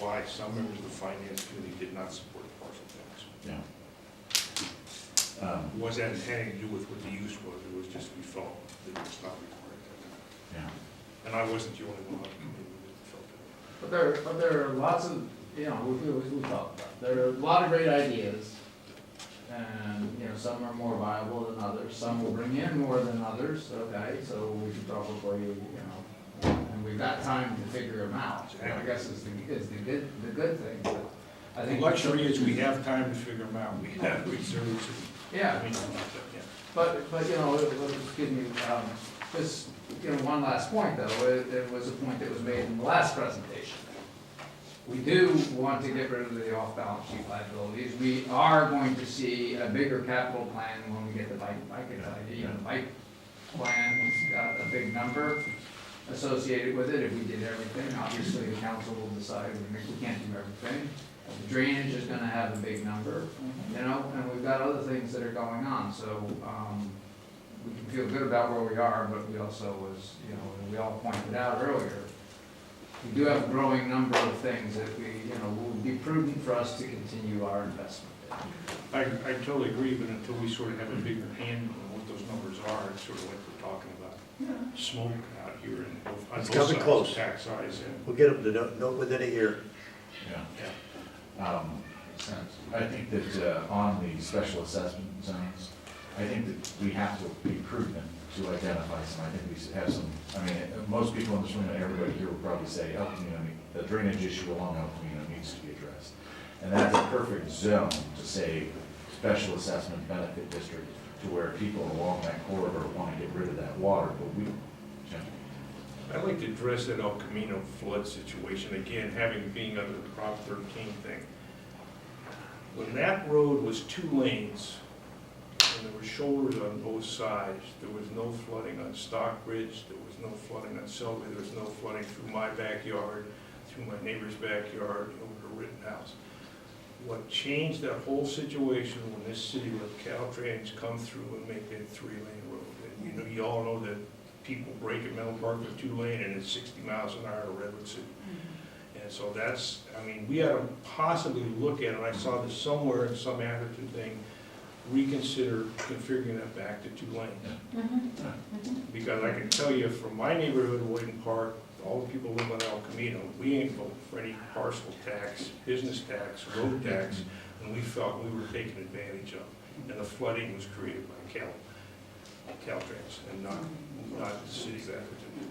why some members of the finance committee did not support the parcel tax. Yeah. It wasn't anything to do with what the use was, it was just we felt that it was not required. Yeah. And I wasn't the only one on the committee that felt that. But there are lots of, we talked about, there are a lot of great ideas. And, some are more viable than others, some will bring in more than others, okay, so we should probably, and we've got time to figure them out, I guess is the good thing, but I The think. luxury is we have time to figure them out, we have research. Yeah, but, excuse me, just, one last point though, it was a point that was made in the last presentation. We do want to get rid of the off-balance sheet liabilities. We are going to see a bigger capital plan when we get the bike, the bike plan has got a big number associated with it. If we did everything, obviously the council will decide we can't do everything. The drainage is gonna have a big number, and we've got other things that are going on, so, we can feel good about where we are, but we also, as, we all pointed out earlier, we do have a growing number of things that will be prudent for us to continue our investment in. I totally agree, but until we sort of have a bigger handle on what those numbers are, it's sort of like we're talking about smoke out here and on It's both coming sides, close. tax size and. We'll get them to know within a year. Yeah. Yeah. I think that on the special assessment zones, I think that we have to be prudent to identify some. I think we have some, most people in this room and everybody here will probably say, the drainage issue along El Camino needs to be addressed. And that's a perfect zone to say special assessment benefit district to where people along that corridor want to get rid of that water, but we, I'd like to address that El Camino flood situation again, being under the Prop 13 thing. When that road was 2 lanes, and there were shoulders on both sides, there was no flooding on Stockbridge, there was no flooding on Selby, there was no flooding through my backyard, through my neighbor's backyard, over to Rittenhouse. What changed that whole situation when this city let Caltrans come through and make that 3-lane road? And you all know that people break at Menlo Park with 2-lane and it's 60 miles an hour to Redwood City. And so that's, we had to possibly look at it, I saw this somewhere in some Atherton thing, reconsider configuring that back to 2 lanes. Because I can tell you from my neighborhood, Woyden Park, all the people who live on El Camino, we ain't voting for any parcel tax, business tax, road tax, and we felt we were taken advantage of. And the flooding was created by Caltrans and not the city's Atherton.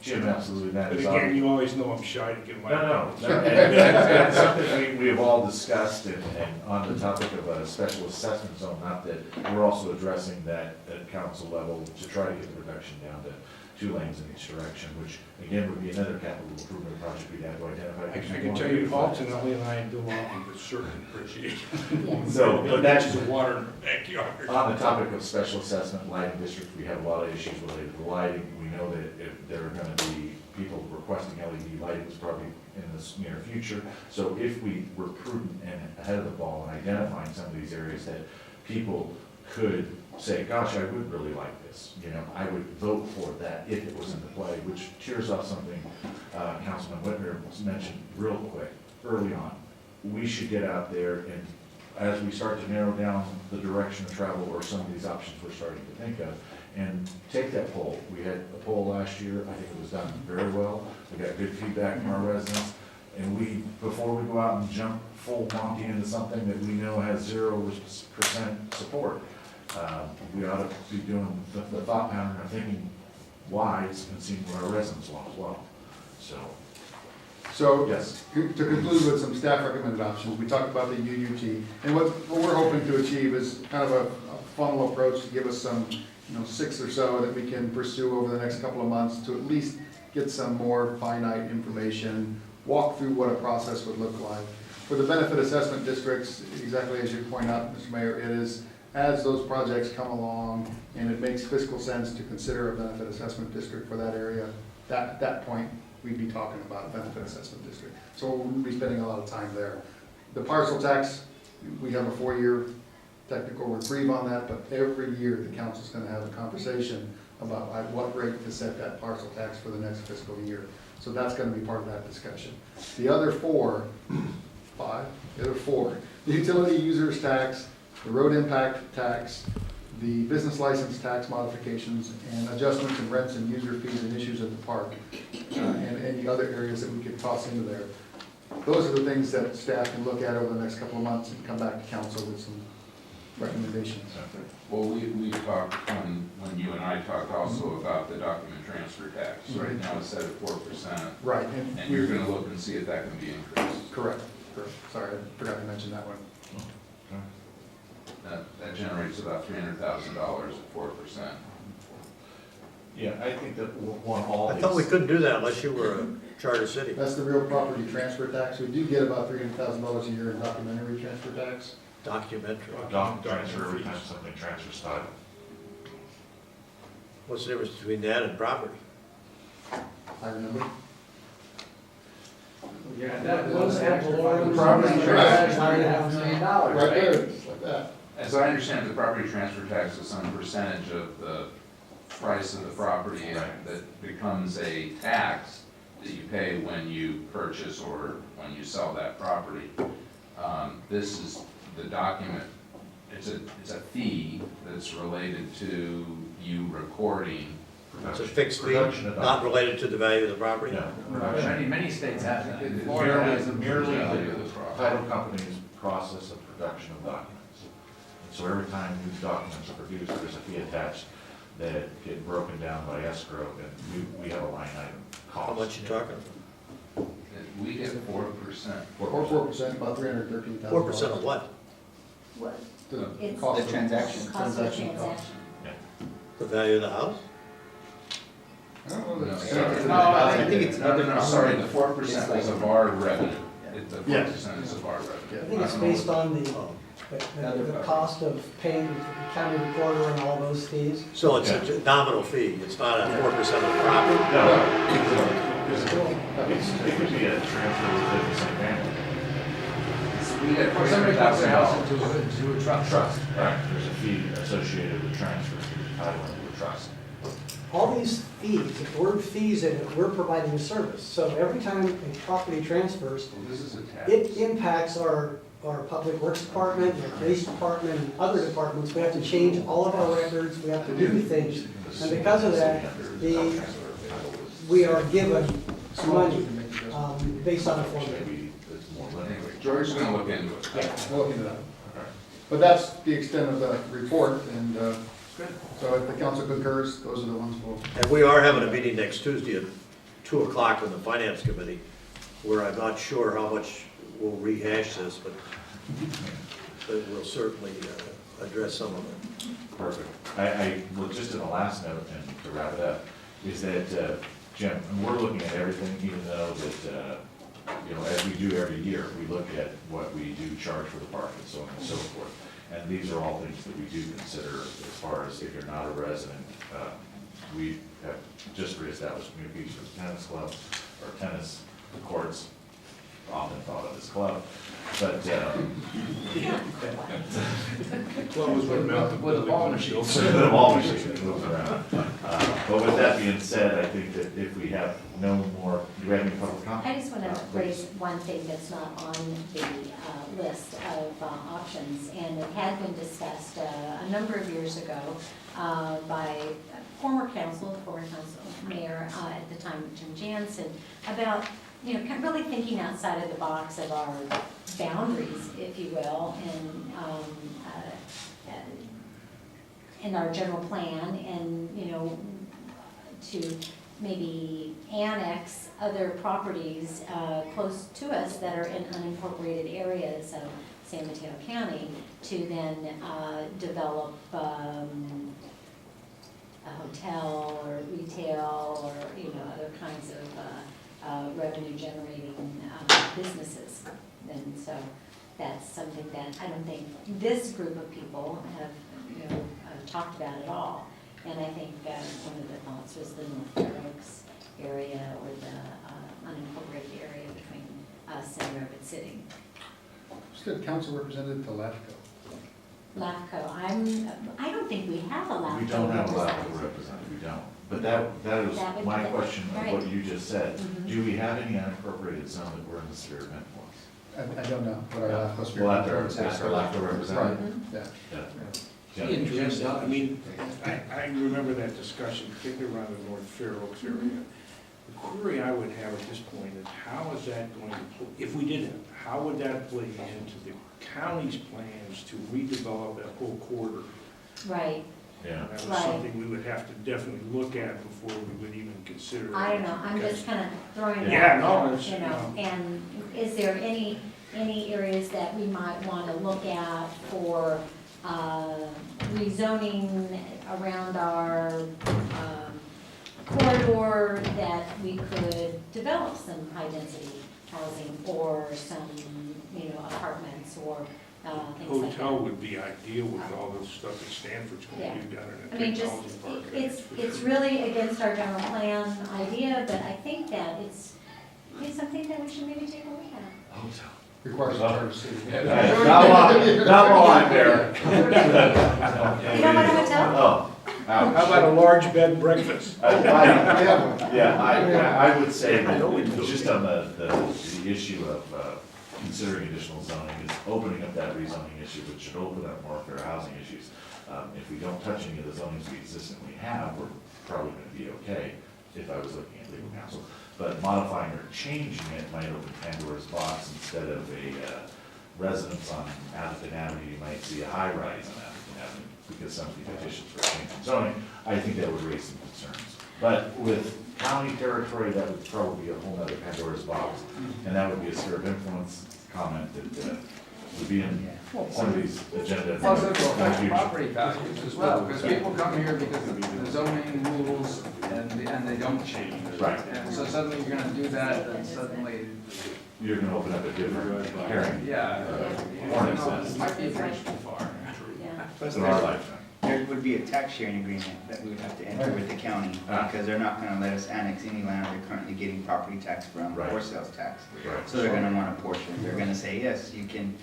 Jim, absolutely, that But is. again, you always know I'm shy to give my. No, and something we have all discussed, and on the topic of a special assessment zone, not that we're also addressing that at council level to try to get the reduction down to 2 lanes in each direction, which again would be another capital improvement project we'd have to identify. I can tell you, ultimately, and I do lobby with certain appreciation. So, but that's the water in the backyard. on the topic of special assessment lighting district. We have a lot of issues related to lighting. We know that if there are going to be people requesting LED lighting, it's probably in the near future. So if we were prudent and ahead of the ball in identifying some of these areas that people could say, gosh, I would really like this, I would vote for that if it was in the play, which tears off something Councilman Whitmer mentioned real quick early on. We should get out there and as we start to narrow down the direction of travel or some of these options we're starting to think of, and take that poll. We had a poll last year. I think it was done very well. We got good feedback from our residents. And before we go out and jump full Monty into something that we know has 0% support, we ought to be doing the thought pattern of thinking wise and seeing what our residents want as well. So, Yes. to conclude with some staff recommended options, we talked about the UUT, and what we're hoping to achieve is kind of a funnel approach to give us some, 6 or so that we can pursue over the next couple of months to at least get some more finite information, walk through what a process would look like. For the benefit assessment districts, exactly as you point out, Mr. Mayor, it is as those projects come along and it makes fiscal sense to consider a benefit assessment district for that area, at that point, we'd be talking about a benefit assessment district. So we'll be spending a lot of time there. The parcel tax, we have a 4-year technical reprieve on that, but every year the council's gonna have a conversation about at what rate to set that parcel tax for the next fiscal year. So that's gonna be part of that discussion. The other four, the utility users tax, the road impact tax, the business license tax modifications, and adjustments in rents and user fees and issues at the park, and any other areas that we could toss into there. Those are the things that staff can look at over the next couple of months and come back to council with some recommendations. Well, we talked, when you and I talked also about the document transfer tax. Right now it's set at 4%. Right. And you're gonna look and see if that can be increased. Correct. Sorry, I forgot to mention that one. That generates about $300,000 at 4%. Yeah, I think that one, all I these. thought we couldn't do that unless you were a charter city. That's the real property transfer tax. We do get about $300,000 a year in documentary transfer tax. Documentary. Doc transfer every time something transfers title. What's the difference between that and property? I remember. Yeah, that was ad valorem. Property tax. $9.5 million, Right right? there, just like that. As I understand, the property transfer tax is some percentage of the price of the property, and that becomes a tax that you pay when you purchase or when you sell that property. This is the document, it's a fee that's related to you recording. It's a fixed fee, Production of not related to the value of the property? No. Many states have that. It Florida has a Merely value of the the property. title company's process of production of documents. So every time new documents are produced, there's a fee attached that get broken down by escrow, and we have a line item cost. How much you talking? We get 4%. Or 4%, about $313,000. 4% of what? What? The It's cost of transaction. cost of transaction cost. transaction. The value of the house? I don't know No, that- sorry. No, I think it's- No, sorry, the 4% is of our revenue. The Yes. 4% is of our revenue. Yeah. I think it's based on the cost of paying the county recorder and all those fees. So it's a nominal fee, it's not a 4% of the property? No, it could be a transfer within the same family. We get Or somebody puts their house $300,000. into a trust. Trust, right, there's a fee associated with transferring the title into a trust. All these fees, the word fees in it, we're providing a service. So every time a property transfers, Well, this is a tax. it impacts our public works department, our police department, and other departments. We have to change all of our records, we have to do things. And because of that, we are given money based on a formula. Maybe it's more linear. Anyway, George's gonna look into it. Yeah. We'll look into that. But that's the extent of the report, and so if the council concurs, those are the ones we'll. And we are having a meeting next Tuesday at 2 o'clock with the finance committee, where I'm not sure how much we'll rehash this, but we'll certainly address some of it. Perfect. Well, just in the last note, and to wrap it up, is that, Jim, and we're looking at everything, even though that, as we do every year, we look at what we do charge for the park and so on and so forth. And these are all things that we do consider as far as if you're not a resident. We have just reestablished new fees for tennis clubs, or tennis courts, often thought of as club, but, Close with mouth. With a ball machine. the ball machine that moves around. But with that being said, I think that if we have no more, do we have any public comment? I just want to raise one thing that's not on the list of options, and it had been discussed a number of years ago by former council mayor at the time, Jim Jansen, about kind of really thinking outside of the box of our boundaries, if you will, and in our general plan, and to maybe annex other properties close to us that are in unincorporated areas of San Mateo County, to then develop a hotel or retail or other kinds of revenue generating businesses. And so that's something that I don't think this group of people have talked about at all. And I think one of the thoughts was the North Fair Oaks area or the unincorporated area between us and Rapid City. Just a council representative to LAFCO. LAFCO. I don't think we have a LAFCO We don't have a LAFCO representative. representative, we don't. But that That was would my be- question of what right. you just said. Mhm. Do we have any unincorporated zone that we're in the sphere of influence? I don't know, but our last supposed to be. We'll have to ask our LAFCO representative. Right, yeah. Yeah. He addressed that, I mean, I remember that discussion, particularly around the North Fair Oaks area. The query I would have at this point is how is that going to, if we did it, how would that play into the county's plans to redevelop that whole corridor? Right, Yeah. That was Right. something we would have to definitely look at before we would even consider it. I don't know, I'm just kind of throwing it Yeah, out no, there, it's, you know, you know. and is there any areas that we might want to look at for rezoning around our corridor that we could develop some high-density housing or some, apartments or things like that? Hotel would be ideal with all the stuff that Stanford's going to do down in I the mean, just, technology park. it's really against our general plan idea, but I think that it's something that we should maybe take a look at. Hotel. Requires a charter of city. Not while I'm there. You don't want a hotel? Oh, How ouch. about a large bed and breakfast? Yeah, I would say that just on the issue of considering additional zoning is opening up that rezoning issue, which should open up more fair housing issues. If we don't touch any of the zonings we existently have, we're probably gonna be okay, if I was looking at legal counsel. But modifying or changing it might open Pandora's box. Instead of a residence on Atherton Avenue, you might see a high-rise on Atherton Avenue, because some of the petitions for changing zoning, I think that would raise some concerns. But with county territory, that would probably be a whole other Pandora's box, and that would be a sphere of influence comment that would be in somebody's agenda. Plus, it will in the affect future. property values as well, because people come here because of the zoning rules and they don't change. Right. And so suddenly you're gonna do that, then suddenly, You're gonna open up a different hearing. yeah. Warning you know, says. it might be a bridge too far. Yeah. Plus, In our there lifetime. would be a tax sharing agreement that we would have to enter with the county, because they're not gonna let us annex any land they're currently getting property tax from Right. or sales tax. Right. So they're gonna want a portion. They're gonna say, yes, you can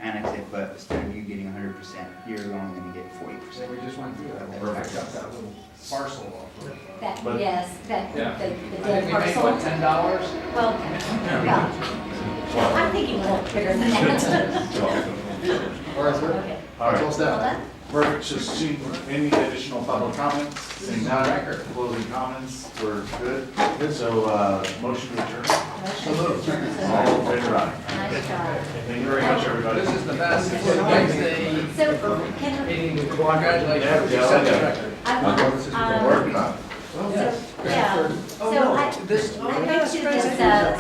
annex it, but instead of you getting 100%, you're only gonna get 40%. So we just went through that, Perfect. backed up that little parcel off of. That, But- yes, that, Yeah. the I dead think we made, parcel. what, $10? Well, I'm thinking a little bigger than that. All right, sir. Okay, All right. All well set. done. Perfect, so see, any additional public comments? Seeing none, closing comments, we're good. So, motion to adjourn. All in favor, aye. Nice job. Thank you very much, everybody. This is the best Wednesday So, can, meeting, congratulations, Yeah, you set the yeah. record. I, Working on it. so, yeah, so I, I went to this,